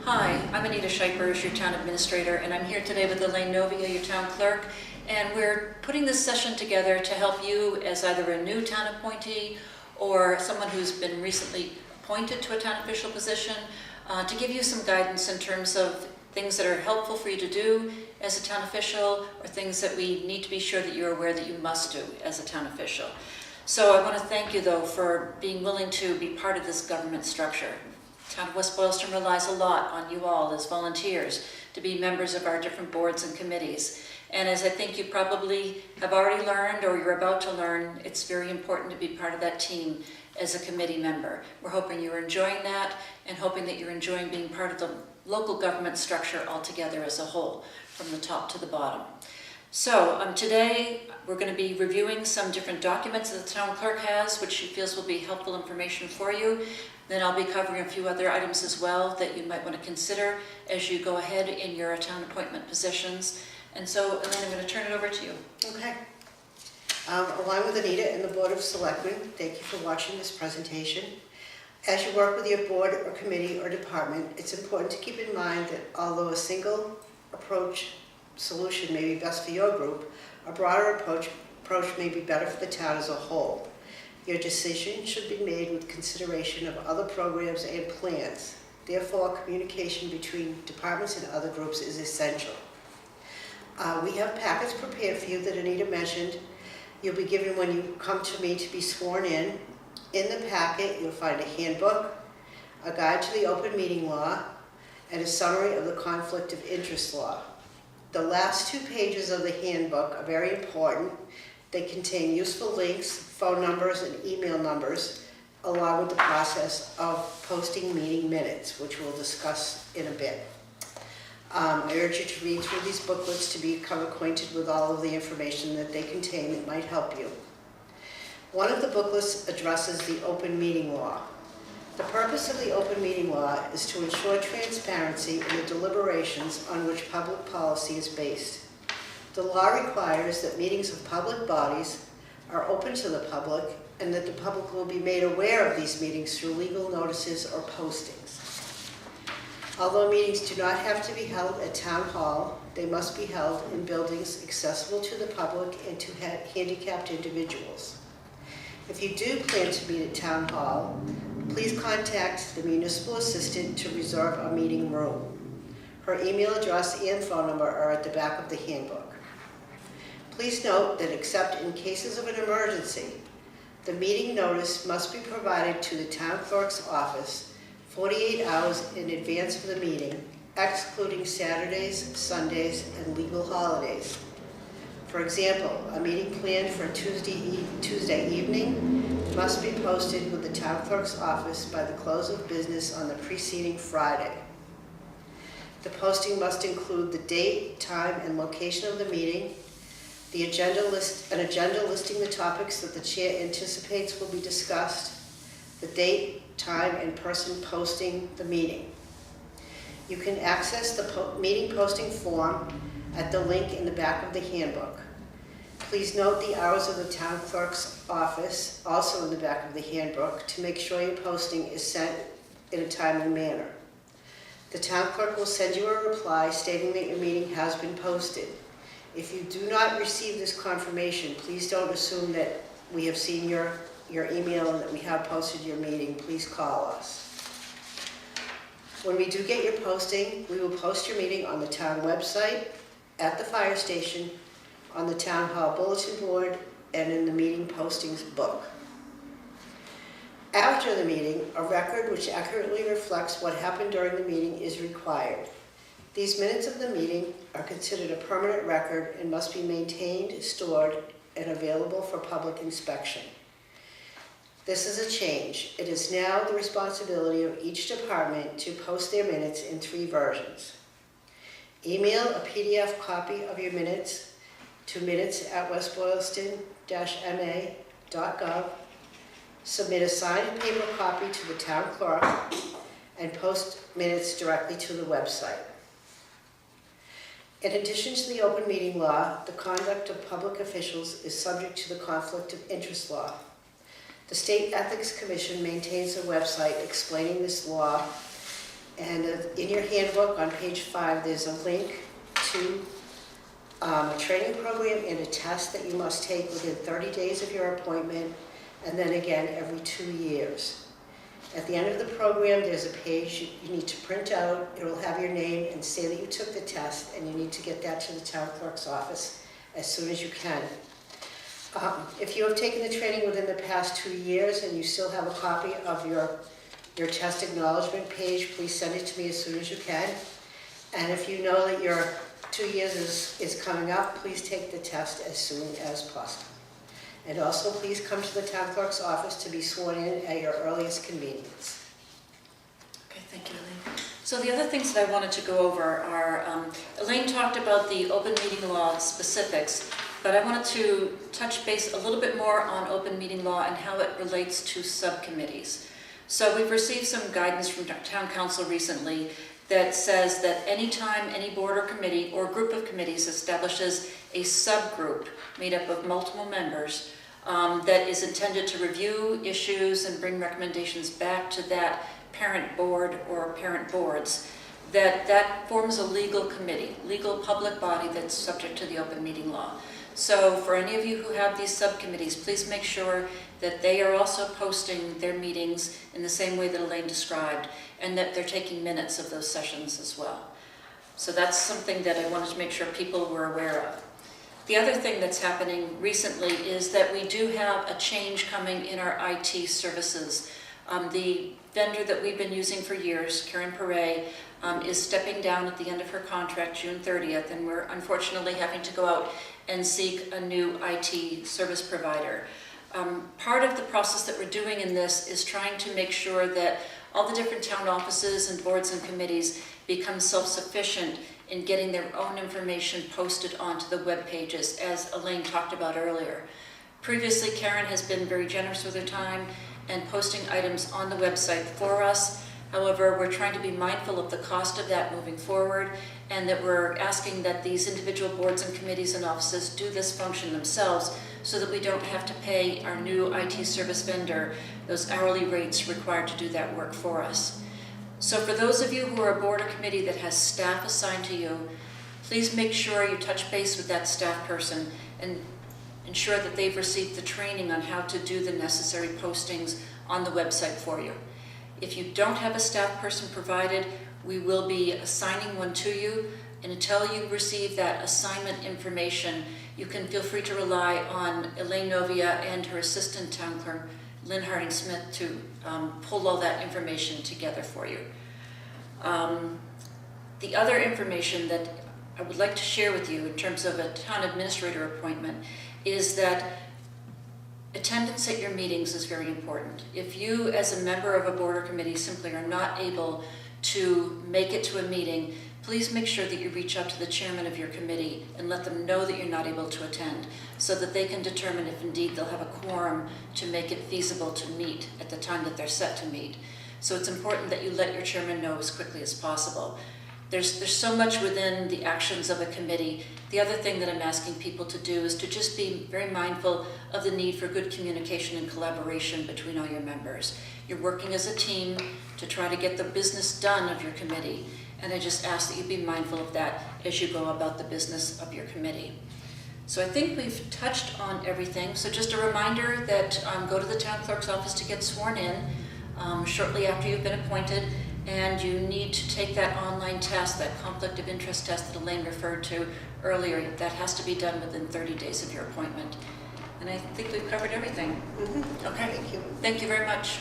Hi, I'm Anita Scheipers, your town administrator, and I'm here today with Elaine Novia, your town clerk. And we're putting this session together to help you as either a new town appointee or someone who's been recently appointed to a town official position, to give you some guidance in terms of things that are helpful for you to do as a town official or things that we need to be sure that you're aware that you must do as a town official. So I want to thank you, though, for being willing to be part of this government structure. Town of West Boylston relies a lot on you all as volunteers to be members of our different boards and committees. And as I think you probably have already learned or you're about to learn, it's very important to be part of that team as a committee member. We're hoping you're enjoying that and hoping that you're enjoying being part of the local government structure altogether as a whole, from the top to the bottom. So today we're going to be reviewing some different documents that the town clerk has, which she feels will be helpful information for you. Then I'll be covering a few other items as well that you might want to consider as you go ahead in your town appointment positions. And so, Elaine, I'm going to turn it over to you. Okay. Along with Anita and the Board of Selectmen, thank you for watching this presentation. As you work with your board or committee or department, it's important to keep in mind that although a single approach solution may be best for your group, a broader approach may be better for the town as a whole. Your decision should be made with consideration of other programs and plans. Therefore, communication between departments and other groups is essential. We have packets prepared for you that Anita mentioned. You'll be given when you come to me to be sworn in. In the packet, you'll find a handbook, a guide to the open meeting law, and a summary of the conflict of interest law. The last 2 pages of the handbook are very important. They contain useful links, phone numbers, and email numbers, along with the process of posting meeting minutes, which we'll discuss in a bit. I urge you to read through these booklets to become acquainted with all of the information that they contain that might help you. One of the booklets addresses the open meeting law. The purpose of the open meeting law is to ensure transparency in the deliberations on which public policy is based. The law requires that meetings of public bodies are open to the public and that the public will be made aware of these meetings through legal notices or postings. Although meetings do not have to be held at town hall, they must be held in buildings accessible to the public and to handicapped individuals. If you do plan to meet at town hall, please contact the municipal assistant to reserve a meeting room. Her email address and phone number are at the back of the handbook. Please note that except in cases of an emergency, the meeting notice must be provided to the town clerk's office 48 hours in advance of the meeting, excluding Saturdays, Sundays, and legal holidays. For example, a meeting planned for Tuesday evening must be posted with the town clerk's office by the close of business on the preceding Friday. The posting must include the date, time, and location of the meeting, an agenda listing the topics that the chair anticipates will be discussed, the date, time, and person posting the meeting. You can access the meeting posting form at the link in the back of the handbook. Please note the hours of the town clerk's office, also in the back of the handbook, to make sure your posting is sent in a timely manner. The town clerk will send you a reply stating that your meeting has been posted. If you do not receive this confirmation, please don't assume that we have seen your email and that we have posted your meeting. Please call us. When we do get your posting, we will post your meeting on the town website, at the fire station, on the town hall bulletin board, and in the meeting postings book. After the meeting, a record which accurately reflects what happened during the meeting is required. These minutes of the meeting are considered a permanent record and must be maintained, stored, and available for public inspection. This is a change. It is now the responsibility of each department to post their minutes in 3 versions. Email a PDF copy of your minutes to minutes@westboylston-ma.gov. Submit a signed paper copy to the town clerk and post minutes directly to the website. In addition to the open meeting law, the conduct of public officials is subject to the conflict of interest law. The State Ethics Commission maintains a website explaining this law And in your handbook on page 5, there's a link to a training program and a test that you must take within 30 days of your appointment, and then again every 2 years. At the end of the program, there's a page you need to print out. It will have your name and say that you took the test, and you need to get that to the town clerk's office as soon as you can. If you have taken the training within the past 2 years and you still have a copy of your test acknowledgement page, please send it to me as soon as you can. And if you know that your 2 years is coming up, please take the test as soon as possible. And also, please come to the town clerk's office to be sworn in at your earliest convenience. Okay, thank you, Elaine. So the other things that I wanted to go over are, Elaine talked about the open meeting law specifics, but I wanted to touch base a little bit more on open meeting law and how it relates to subcommittees. So we've received some guidance from town council recently that says that anytime any board or committee or group of committees establishes a subgroup made up of multiple members that is intended to review issues and bring recommendations back to that parent board or parent boards, that forms a legal committee, legal public body that's subject to the open meeting law. So for any of you who have these subcommittees, please make sure that they are also posting their meetings in the same way that Elaine described, and that they're taking minutes of those sessions as well. So that's something that I wanted to make sure people were aware of. The other thing that's happening recently is that we do have a change coming in our IT services. The vendor that we've been using for years, Karen Perret, is stepping down at the end of her contract, June 30th, and we're unfortunately having to go out and seek a new IT service provider. Part of the process that we're doing in this is trying to make sure that all the different town offices and boards and committees become self-sufficient in getting their own information posted onto the web pages, as Elaine talked about earlier. Previously, Karen has been very generous with her time and posting items on the website for us. However, we're trying to be mindful of the cost of that moving forward, and that we're asking that these individual boards and committees and offices do this function themselves so that we don't have to pay our new IT service vendor those hourly rates required to do that work for us. So for those of you who are a board or committee that has staff assigned to you, please make sure you touch base with that staff person and ensure that they've received the training on how to do the necessary postings on the website for you. If you don't have a staff person provided, we will be assigning one to you, and until you receive that assignment information, you can feel free to rely on Elaine Novia and her assistant town clerk, Lynn Harding-Smith, to pull all that information together for you. The other information that I would like to share with you in terms of a town administrator appointment is that attendance at your meetings is very important. If you, as a member of a board or committee, simply are not able to make it to a meeting, please make sure that you reach out to the chairman of your committee and let them know that you're not able to attend, so that they can determine if indeed they'll have a quorum to make it feasible to meet at the time that they're set to meet. So it's important that you let your chairman know as quickly as possible. There's so much within the actions of a committee. The other thing that I'm asking people to do is to just be very mindful of the need for good communication and collaboration between all your members. You're working as a team to try to get the business done of your committee, and I just ask that you be mindful of that as you go about the business of your committee. So I think we've touched on everything. So just a reminder that go to the town clerk's office to get sworn in shortly after you've been appointed. And you need to take that online test, that conflict of interest test that Elaine referred to earlier. That has to be done within 30 days of your appointment. And I think we've covered everything. Mm-hmm. Okay. Thank you. Thank you very much.